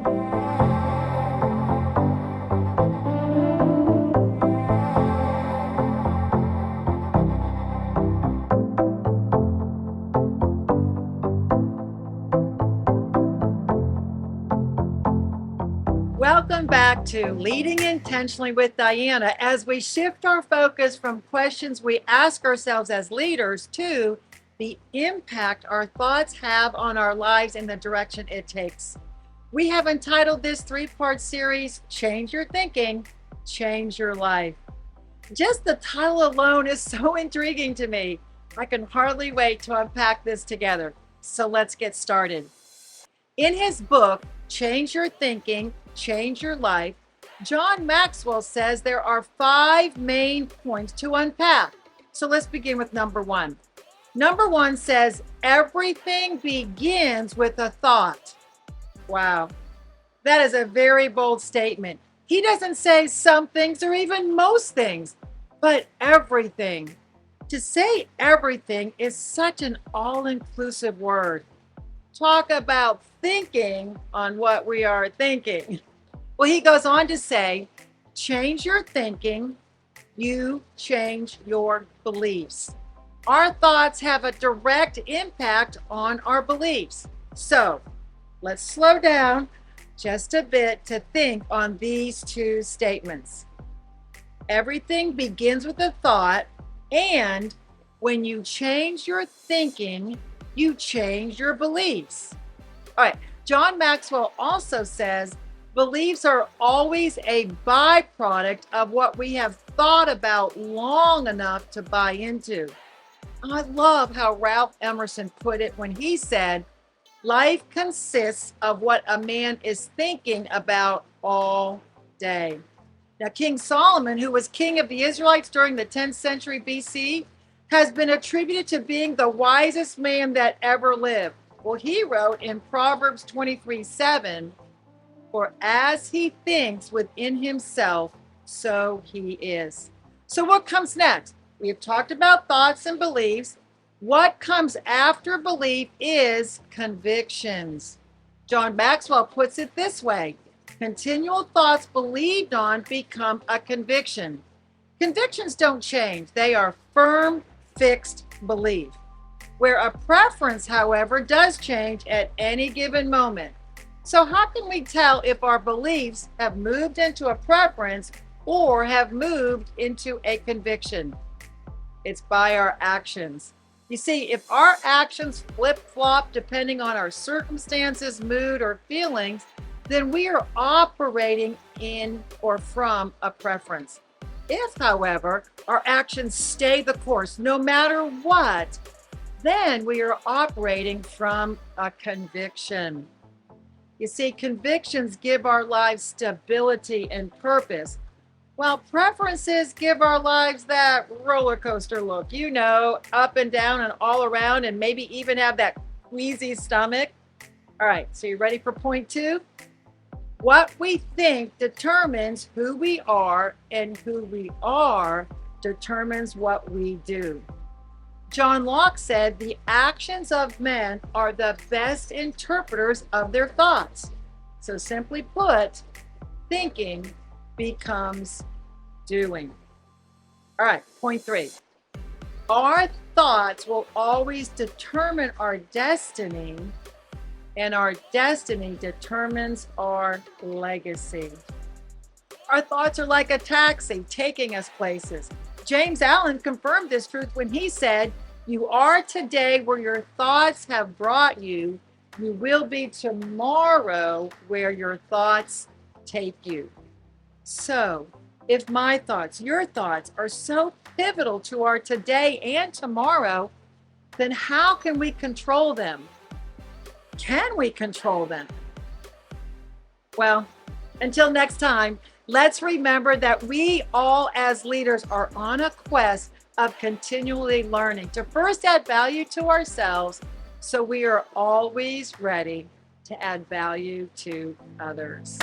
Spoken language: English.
Welcome back to Leading Intentionally with Diana as we shift our focus from questions we ask ourselves as leaders to the impact our thoughts have on our lives and the direction it takes. We have entitled this three-part series, Change Your Thinking, Change Your Life. Just the title alone is so intriguing to me. I can hardly wait to unpack this together. So let's get started. In his book, Change Your Thinking, Change Your Life, John Maxwell says there are 5 main points to unpack. So let's begin with number 1. Number 1 says, everything begins with a thought. Wow, that is a very bold statement. He doesn't say some things or even most things, but everything. To say everything is such an all-inclusive word. Talk about thinking on what we are thinking. Well, he goes on to say, change your thinking, you change your beliefs. Our thoughts have a direct impact on our beliefs. So let's slow down just a bit to think on these 2 statements. Everything begins with a thought, and when you change your thinking, you change your beliefs. All right, John Maxwell also says beliefs are always a byproduct of what we have thought about long enough to buy into. I love how Ralph Emerson put it when he said, life consists of what a man is thinking about all day. Now, King Solomon, who was king of the Israelites during the 10th century BC, has been attributed to being the wisest man that ever lived. Well, he wrote in Proverbs 23:7, for as he thinks within himself, so he is. So what comes next? We have talked about thoughts and beliefs. What comes after belief is convictions. John Maxwell puts it this way, continual thoughts believed on become a conviction. Convictions don't change. They are firm, fixed belief, where a preference, however, does change at any given moment. So how can we tell if our beliefs have moved into a preference or have moved into a conviction? It's by our actions. You see, if our actions flip-flop depending on our circumstances, mood, or feelings, then we are operating in or from a preference. If, however, our actions stay the course, no matter what, then we are operating from a conviction. You see, convictions give our lives stability and purpose, while preferences give our lives that roller coaster look, up and down and all around, and maybe even have that queasy stomach. All right, so you ready for point 2? What we think determines who we are, and who we are determines what we do. John Locke said the actions of men are the best interpreters of their thoughts. So simply put, thinking becomes doing. All right, point 3. Our thoughts will always determine our destiny, and our destiny determines our legacy. Our thoughts are like a taxi taking us places. James Allen confirmed this truth when he said, you are today where your thoughts have brought you. You will be tomorrow where your thoughts take you. So, if my thoughts, your thoughts, are so pivotal to our today and tomorrow, then how can we control them? Can we control them? Well, until next time, let's remember that we all as leaders are on a quest of continually learning to first add value to ourselves, so we are always ready to add value to others.